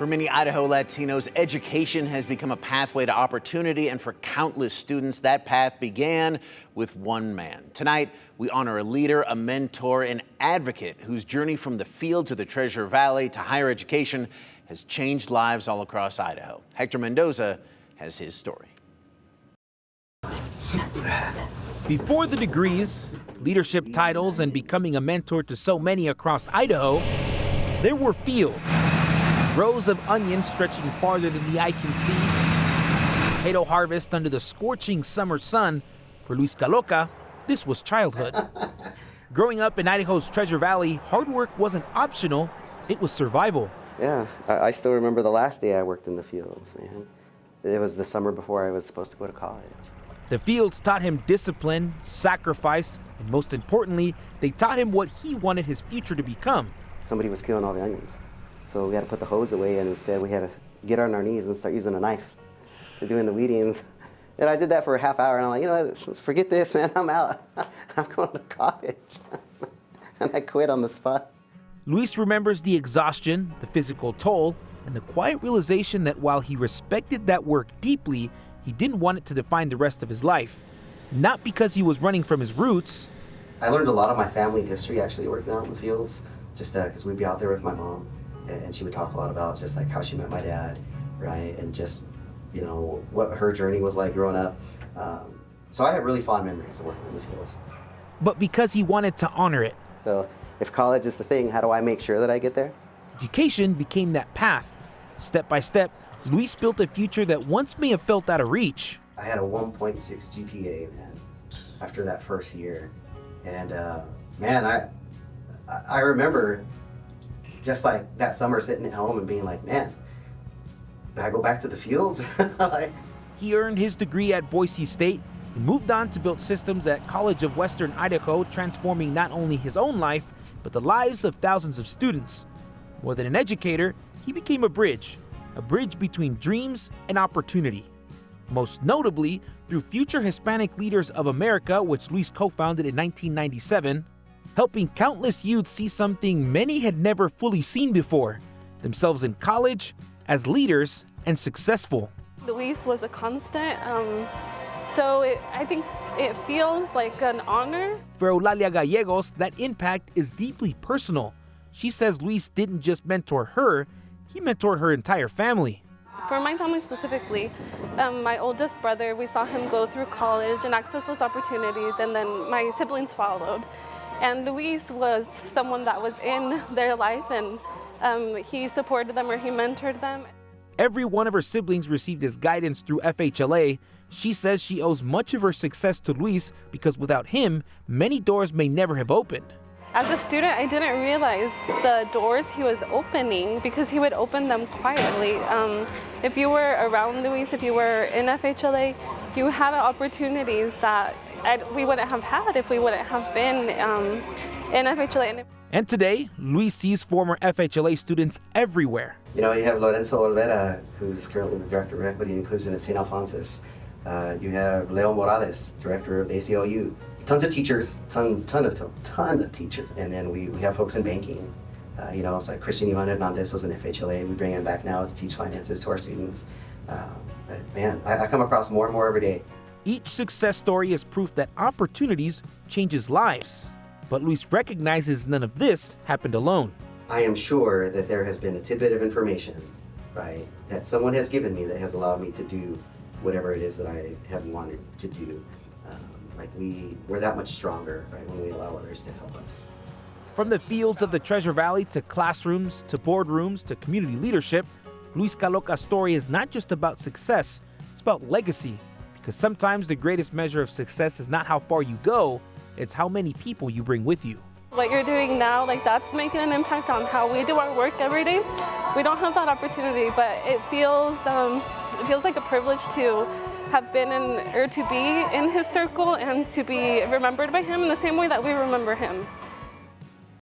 For many Idaho Latinos, education has become a pathway to opportunity, and for countless students, that path began with one man. Tonight, we honor a leader, a mentor, an advocate whose journey from the fields of the Treasure Valley to higher education has changed lives all across Idaho. Hector Mendoza has his story. Before the degrees, leadership titles, and becoming a mentor to so many across Idaho, there were fields. Rows of onions stretching farther than the eye can see. Potato harvest under the scorching summer sun. For Luis Caloca, this was childhood. Growing up in Idaho's Treasure Valley, hard work wasn't optional, it was survival. Yeah, I still remember the last day I worked in the fields, man. It was the summer before I was supposed to go to college. The fields taught him discipline, sacrifice, and most importantly, they taught him what he wanted his future to become. Somebody was killing all the onions. So we had to put the hose away, and instead we had to get on our knees and start using a knife to doing the weedings. And I did that for a half hour, and I'm like, you know what, forget this, man, I'm out. I'm going to college. And I quit on the spot. Luis remembers the exhaustion, the physical toll, and the quiet realization that while he respected that work deeply, he didn't want it to define the rest of his life. Not because he was running from his roots. I learned a lot of my family history actually working out in the fields, just because we'd be out there with my mom. And she would talk a lot about just like how she met my dad, right? And just, you know, what her journey was like growing up. So I have really fond memories of working in the fields. But because he wanted to honor it. So if college is the thing, how do I make sure that I get there? Education became that path. Step by step, Luis built a future that once may have felt out of reach. I had a 1.6 GPA, man, after that first year. And man, I remember just like that summer sitting at home and being like, man, did I go back to the fields? He earned his degree at Boise State and moved on to build systems at College of Western Idaho, transforming not only his own life, but the lives of thousands of students. More than an educator, he became a bridge between dreams and opportunity. Most notably, through Future Hispanic Leaders of America, which Luis co-founded in 1997, helping countless youth see something many had never fully seen before, themselves in college, as leaders, and successful. Luis was a constant, so I think it feels like an honor. For Eulalia Gallegos, that impact is deeply personal. She says Luis didn't just mentor her, he mentored her entire family. For my family specifically, my oldest brother, we saw him go through college and access those opportunities, and then my siblings followed. And Luis was someone that was in their life, and he supported them or he mentored them. Every one of her siblings received his guidance through FHLA. She says she owes much of her success to Luis because without him, many doors may never have opened. As a student, I didn't realize the doors he was opening because he would open them quietly. If you were around Luis, if you were in FHLA, you had opportunities that we wouldn't have had if we wouldn't have been in FHLA. And today, Luis sees former FHLA students everywhere. You know, you have Lorenzo Olvera, who's currently the Director of Equity and Inclusion at St. Alphonsus. You have Leo Morales, Director of the ACLU. Tons of teachers, ton of teachers. And then we have folks in banking. You know, it's like Christian Iván Hernandez was an FHLA. We bring him back now to teach finances to our students. But man, I come across more and more every day. Each success story is proof that opportunities changes lives. But Luis recognizes none of this happened alone. I am sure that there has been a tidbit of information, right, that someone has given me that has allowed me to do whatever it is that I have wanted to do. Like we're that much stronger, right, when we allow others to help us. From the fields of the Treasure Valley to classrooms, to boardrooms, to community leadership, Luis Caloca's story is not just about success, it's about legacy. Because sometimes the greatest measure of success is not how far you go, it's how many people you bring with you. What you're doing now, like that's making an impact on how we do our work every day. We don't have that opportunity, but it feels like a privilege to have been in, or to be in his circle and to be remembered by him in the same way that we remember him.